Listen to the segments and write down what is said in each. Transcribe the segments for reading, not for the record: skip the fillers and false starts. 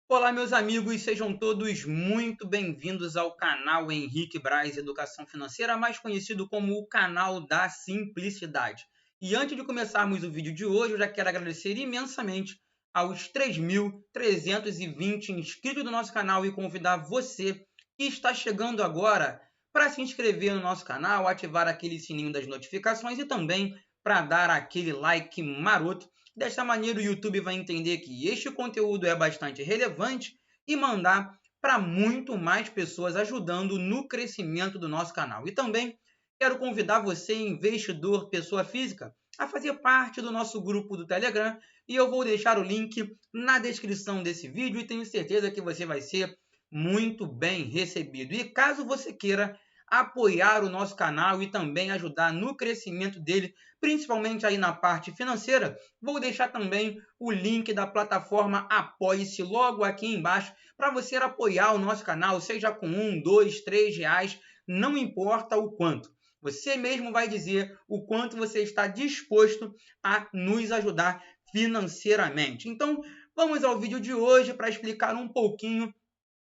Olá, meus amigos, sejam todos muito bem-vindos ao canal Henrique Braz Educação Financeira, mais conhecido como o canal da Simplicidade. E antes de começarmos o vídeo de hoje, eu já quero agradecer imensamente aos 3.320 inscritos do nosso canal e convidar você que está chegando agora para se inscrever no nosso canal, ativar aquele sininho das notificações e também para dar aquele like maroto. Desta maneira, o YouTube vai entender que este conteúdo é bastante relevante e mandar para muito mais pessoas, ajudando no crescimento do nosso canal. E também quero convidar você, investidor, pessoa física, a fazer parte do nosso grupo do Telegram. E eu vou deixar o link na descrição desse vídeo e tenho certeza que você vai ser muito bem recebido. E caso você queira apoiar o nosso canal e também ajudar no crescimento dele, principalmente aí na parte financeira, vou deixar também o link da plataforma Apoie-se logo aqui embaixo para você apoiar o nosso canal, seja com R$ 1, R$ 2, R$ 3, não importa o quanto. Você mesmo vai dizer o quanto você está disposto a nos ajudar financeiramente. Então, vamos ao vídeo de hoje para explicar um pouquinho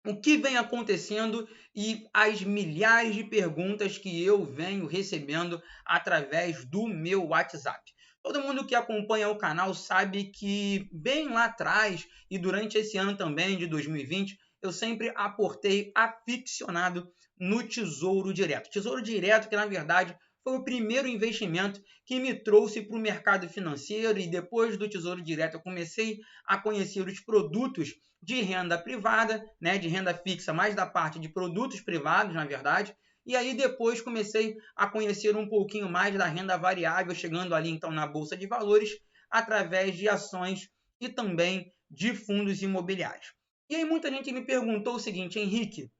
o que vem acontecendo e as milhares de perguntas que eu venho recebendo através do meu WhatsApp. Todo mundo que acompanha o canal sabe que bem lá atrás e durante esse ano também de 2020, eu sempre aportei aficionado no Tesouro Direto. Tesouro Direto que, na verdade, foi o primeiro investimento que me trouxe para o mercado financeiro e depois do Tesouro Direto eu comecei a conhecer os produtos de renda privada, né, de renda fixa, mais da parte de produtos privados, na verdade. E aí depois comecei a conhecer um pouquinho mais da renda variável, chegando ali então na Bolsa de Valores, através de ações e também de fundos imobiliários. E aí muita gente me perguntou o seguinte: Henrique,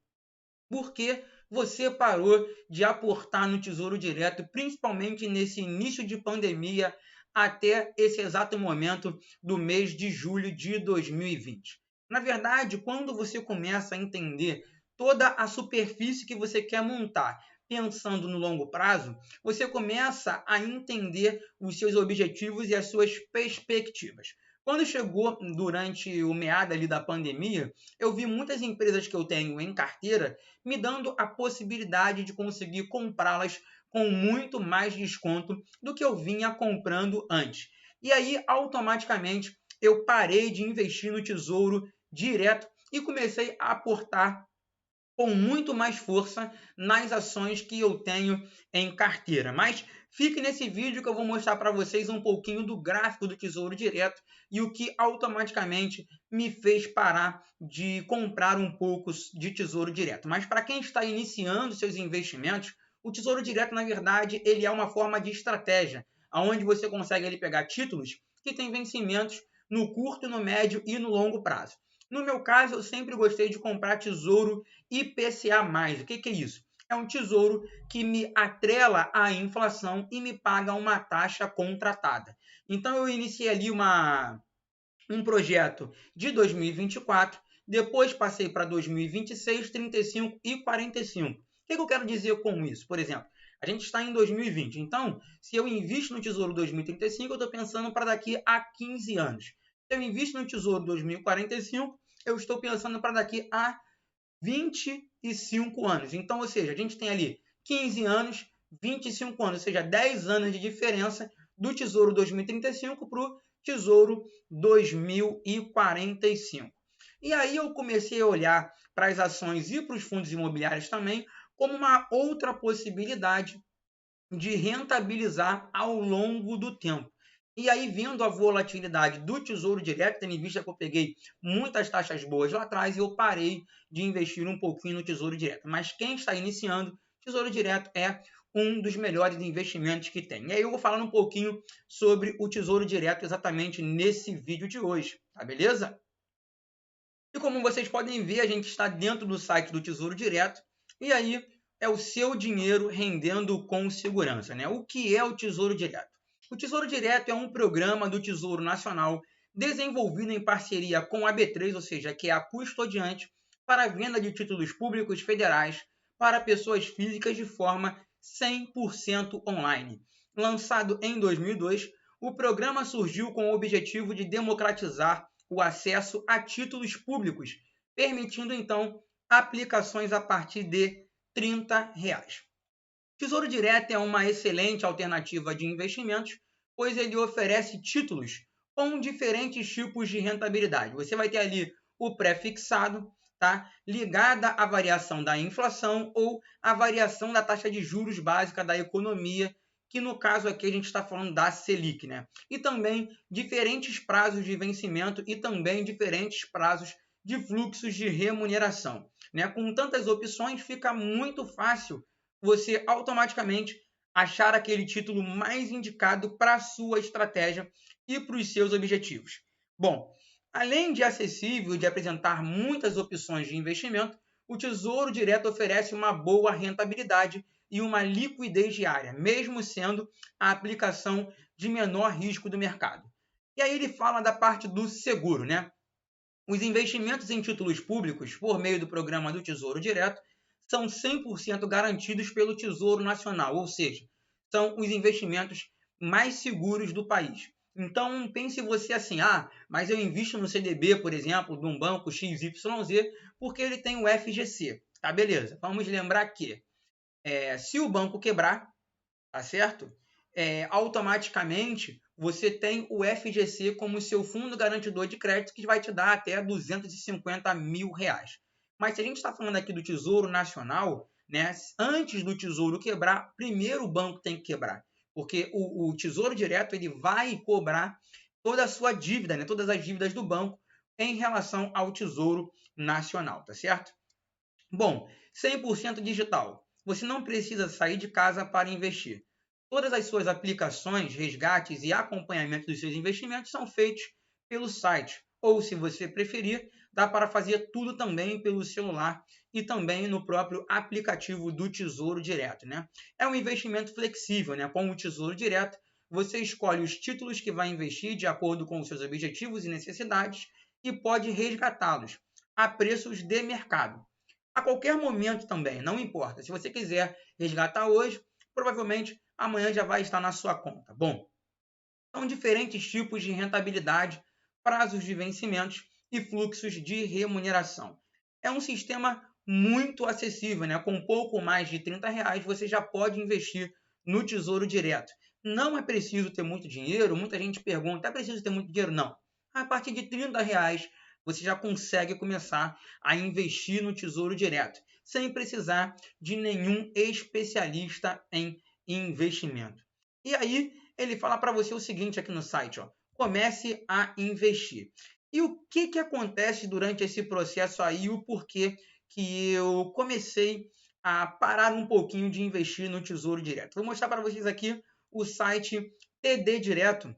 por que você parou de aportar no Tesouro Direto, principalmente nesse início de pandemia, até esse exato momento do mês de julho de 2020? Na verdade, quando você começa a entender toda a superfície que você quer montar, pensando no longo prazo, você começa a entender os seus objetivos e as suas perspectivas. Quando chegou durante o meado ali da pandemia, eu vi muitas empresas que eu tenho em carteira me dando a possibilidade de conseguir comprá-las com muito mais desconto do que eu vinha comprando antes. E aí, automaticamente, eu parei de investir no Tesouro Direto e comecei a aportar com muito mais força nas ações que eu tenho em carteira. Mas fique nesse vídeo que eu vou mostrar para vocês um pouquinho do gráfico do Tesouro Direto e o que automaticamente me fez parar de comprar um pouco de Tesouro Direto. Mas para quem está iniciando seus investimentos, o Tesouro Direto, na verdade, ele é uma forma de estratégia, onde você consegue ali pegar títulos que têm vencimentos no curto, no médio e no longo prazo. No meu caso, eu sempre gostei de comprar tesouro IPCA+. O que é isso? É um tesouro que me atrela à inflação e me paga uma taxa contratada. Então, eu iniciei ali um projeto de 2024, depois passei para 2026, 35 e 45. O que eu quero dizer com isso? Por exemplo, a gente está em 2020, então, se eu invisto no Tesouro 2035, eu estou pensando para daqui a 15 anos. Se eu invisto no Tesouro 2045, eu estou pensando para daqui a 25 anos. Então, ou seja, a gente tem ali 15 anos, 25 anos, ou seja, 10 anos de diferença do Tesouro 2035 para o Tesouro 2045. E aí eu comecei a olhar para as ações e para os fundos imobiliários também como uma outra possibilidade de rentabilizar ao longo do tempo. E aí, vendo a volatilidade do Tesouro Direto, tendo em vista que eu peguei muitas taxas boas lá atrás, eu parei de investir um pouquinho no Tesouro Direto. Mas quem está iniciando, Tesouro Direto é um dos melhores investimentos que tem. E aí eu vou falar um pouquinho sobre o Tesouro Direto exatamente nesse vídeo de hoje, tá beleza? E como vocês podem ver, a gente está dentro do site do Tesouro Direto, e aí é o seu dinheiro rendendo com segurança, né? O que é o Tesouro Direto? O Tesouro Direto é um programa do Tesouro Nacional desenvolvido em parceria com a B3, ou seja, que é a custodiante, para a venda de títulos públicos federais para pessoas físicas de forma 100% online. Lançado em 2002, o programa surgiu com o objetivo de democratizar o acesso a títulos públicos, permitindo, então, aplicações a partir de R$ 30. Tesouro Direto é uma excelente alternativa de investimentos, pois ele oferece títulos com diferentes tipos de rentabilidade. Você vai ter ali o pré-fixado, tá? Ligada à variação da inflação ou à variação da taxa de juros básica da economia, que no caso aqui a gente está falando da Selic, né? E também diferentes prazos de vencimento e também diferentes prazos de fluxos de remuneração, né? Com tantas opções, fica muito fácil você automaticamente achar aquele título mais indicado para a sua estratégia e para os seus objetivos. Bom, além de acessível e de apresentar muitas opções de investimento, o Tesouro Direto oferece uma boa rentabilidade e uma liquidez diária, mesmo sendo a aplicação de menor risco do mercado. E aí ele fala da parte do seguro, né? Os investimentos em títulos públicos, por meio do programa do Tesouro Direto, são 100% garantidos pelo Tesouro Nacional, ou seja, são os investimentos mais seguros do país. Então, pense você assim, mas eu invisto no CDB, por exemplo, de um banco XYZ, porque ele tem o FGC. Tá, beleza. Vamos lembrar que se o banco quebrar, tá certo? Automaticamente você tem o FGC como seu fundo garantidor de crédito, que vai te dar até R$ 250 mil. Mas se a gente está falando aqui do Tesouro Nacional, né, antes do Tesouro quebrar, primeiro o banco tem que quebrar. Porque o Tesouro Direto ele vai cobrar toda a sua dívida, né, todas as dívidas do banco em relação ao Tesouro Nacional, tá certo? Bom, 100% digital. Você não precisa sair de casa para investir. Todas as suas aplicações, resgates e acompanhamento dos seus investimentos são feitos pelo site. Ou, se você preferir, dá para fazer tudo também pelo celular e também no próprio aplicativo do Tesouro Direto, né? É um investimento flexível, né? Com o Tesouro Direto, você escolhe os títulos que vai investir de acordo com os seus objetivos e necessidades e pode resgatá-los a preços de mercado. A qualquer momento também, não importa. Se você quiser resgatar hoje, provavelmente amanhã já vai estar na sua conta. Bom, são diferentes tipos de rentabilidade, prazos de vencimentos e fluxos de remuneração. É um sistema muito acessível, né? Com pouco mais de R$ 30 você já pode investir no Tesouro Direto. Não é preciso ter muito dinheiro. Muita gente pergunta, é preciso ter muito dinheiro? Não. A partir de R$ 30 você já consegue começar a investir no Tesouro Direto, sem precisar de nenhum especialista em investimento. E aí, ele fala para você o seguinte aqui no site, comece a investir. E o que acontece durante esse processo aí, o porquê que eu comecei a parar um pouquinho de investir no Tesouro Direto. Vou mostrar para vocês aqui o site TD Direto,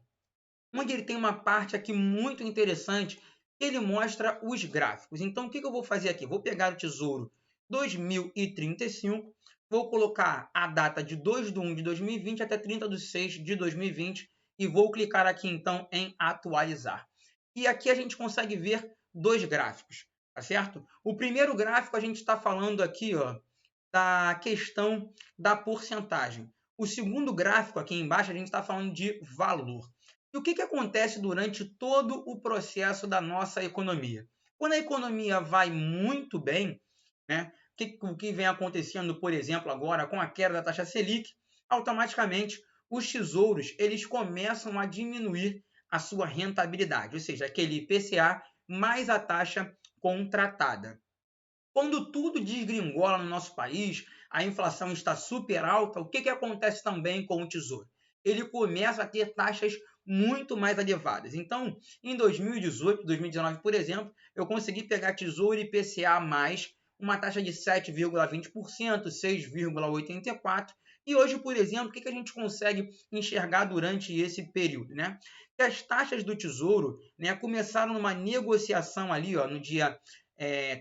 onde ele tem uma parte aqui muito interessante, que ele mostra os gráficos. Então, o que eu vou fazer aqui? Vou pegar o Tesouro 2035, vou colocar a data de 2/1 de 2020 até 30/6 de 2020 e vou clicar aqui, então, em atualizar. E aqui a gente consegue ver dois gráficos, tá certo? O primeiro gráfico a gente está falando aqui, da questão da porcentagem. O segundo gráfico aqui embaixo a gente está falando de valor. E o que acontece durante todo o processo da nossa economia? Quando a economia vai muito bem, né, o que vem acontecendo, por exemplo, agora com a queda da taxa Selic, automaticamente os tesouros eles começam a diminuir a sua rentabilidade, ou seja, aquele IPCA mais a taxa contratada. Quando tudo desgringola no nosso país, a inflação está super alta, o que acontece também com o Tesouro? Ele começa a ter taxas muito mais elevadas. Então, em 2018, 2019, por exemplo, eu consegui pegar Tesouro e IPCA+, uma taxa de 7,20%, 6,84%. E hoje, por exemplo, o que a gente consegue enxergar durante esse período, né? Que as taxas do Tesouro, né, começaram numa negociação ali, no dia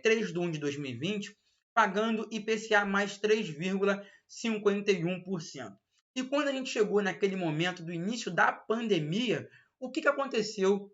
3/1 de 2020, pagando IPCA mais 3,51%. E quando a gente chegou naquele momento do início da pandemia, o que aconteceu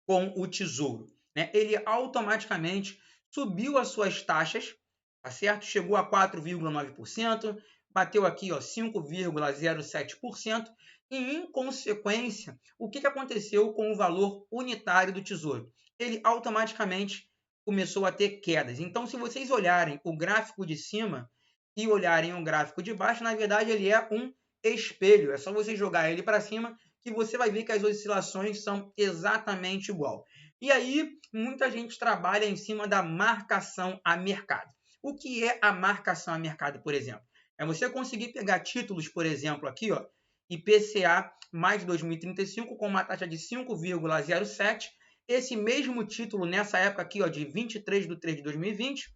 com o Tesouro? Ele automaticamente subiu as suas taxas, tá certo? Chegou a 4,9%, bateu aqui 5,07%, e em consequência, o que aconteceu com o valor unitário do Tesouro? ele automaticamente começou a ter quedas. Então, se vocês olharem o gráfico de cima e olharem o gráfico de baixo, na verdade ele é um espelho. É só você jogar ele para cima que você vai ver que as oscilações são exatamente igual. E aí, muita gente trabalha em cima da marcação a mercado. O que é a marcação a mercado, por exemplo? É você conseguir pegar títulos, por exemplo, aqui, ó, IPCA mais 2035 com uma taxa de 5,07. Esse mesmo título, nessa época aqui, ó, de 23/3/2020,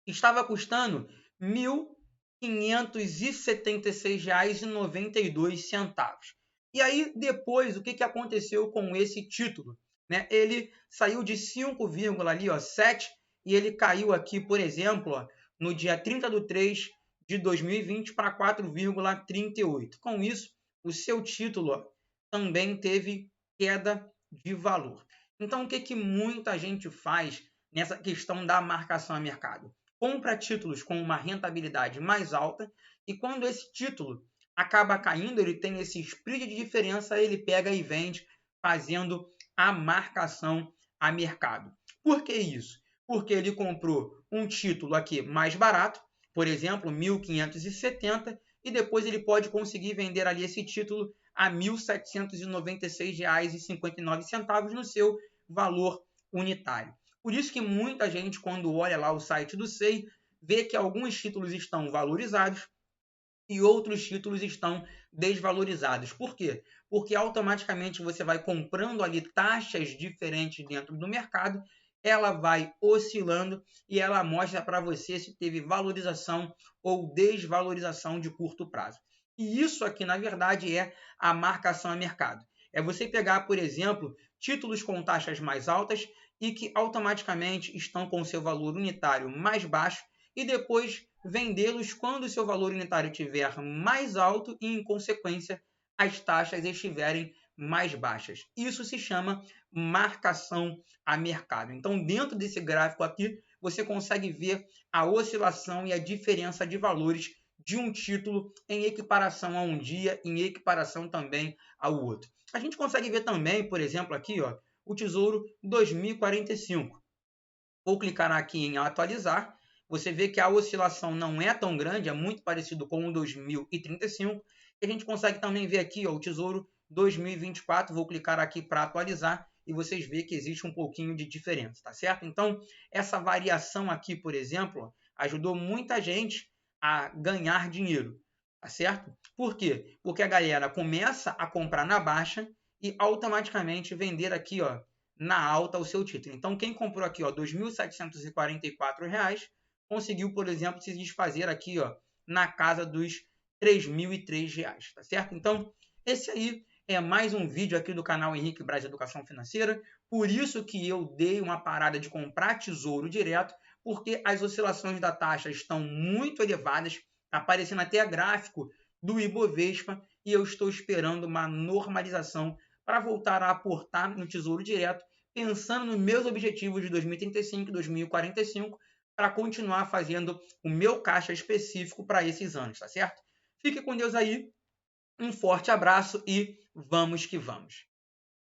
estava custando R$ 1.576,92. E aí, depois, o que aconteceu com esse título? Né? Ele saiu de 5,7 e ele caiu aqui, por exemplo, ó, no dia 30/3/2020 para 4,38. Com isso, o seu título, ó, também teve queda de valor. Então, o que muita gente faz nessa questão da marcação a mercado? Compra títulos com uma rentabilidade mais alta e quando esse título acaba caindo, ele tem esse spread de diferença, ele pega e vende fazendo a marcação a mercado. Por que isso? Porque ele comprou um título aqui mais barato, por exemplo, 1.570, e depois ele pode conseguir vender ali esse título a R$ 1.796,59 no seu valor unitário. Por isso que muita gente, quando olha lá o site do SEI, vê que alguns títulos estão valorizados e outros títulos estão desvalorizados. Por quê? Porque automaticamente você vai comprando ali taxas diferentes dentro do mercado, ela vai oscilando e ela mostra para você se teve valorização ou desvalorização de curto prazo. E isso aqui, na verdade, é a marcação a mercado. É você pegar, por exemplo, títulos com taxas mais altas e que automaticamente estão com seu valor unitário mais baixo e depois vendê-los quando o seu valor unitário estiver mais alto e, em consequência, as taxas estiverem mais baixas. Isso se chama marcação a mercado. Então, dentro desse gráfico aqui, você consegue ver a oscilação e a diferença de valores de um título em equiparação a um dia, em equiparação também ao outro. A gente consegue ver também, por exemplo, aqui, ó, o Tesouro 2045. Vou clicar aqui em atualizar. Você vê que a oscilação não é tão grande, é muito parecido com o 2035. E a gente consegue também ver aqui, ó, o Tesouro 2024. Vou clicar aqui para atualizar e vocês veem que existe um pouquinho de diferença, tá certo? Então, essa variação aqui, por exemplo, ajudou muita gente a ganhar dinheiro, tá certo? Por quê? Porque a galera começa a comprar na baixa e automaticamente vender aqui, ó, na alta o seu título. Então, quem comprou aqui, ó, R$ 2.744, conseguiu, por exemplo, se desfazer aqui, ó, na casa dos R$ 3.003, tá certo? Então, esse aí é mais um vídeo aqui do canal Henrique Braz Educação Financeira. Por isso que eu dei uma parada de comprar tesouro direto, porque as oscilações da taxa estão muito elevadas, aparecendo até gráfico do Ibovespa, e eu estou esperando uma normalização para voltar a aportar no Tesouro Direto, pensando nos meus objetivos de 2035 e 2045, para continuar fazendo o meu caixa específico para esses anos, tá certo? Fique com Deus aí, um forte abraço e vamos que vamos!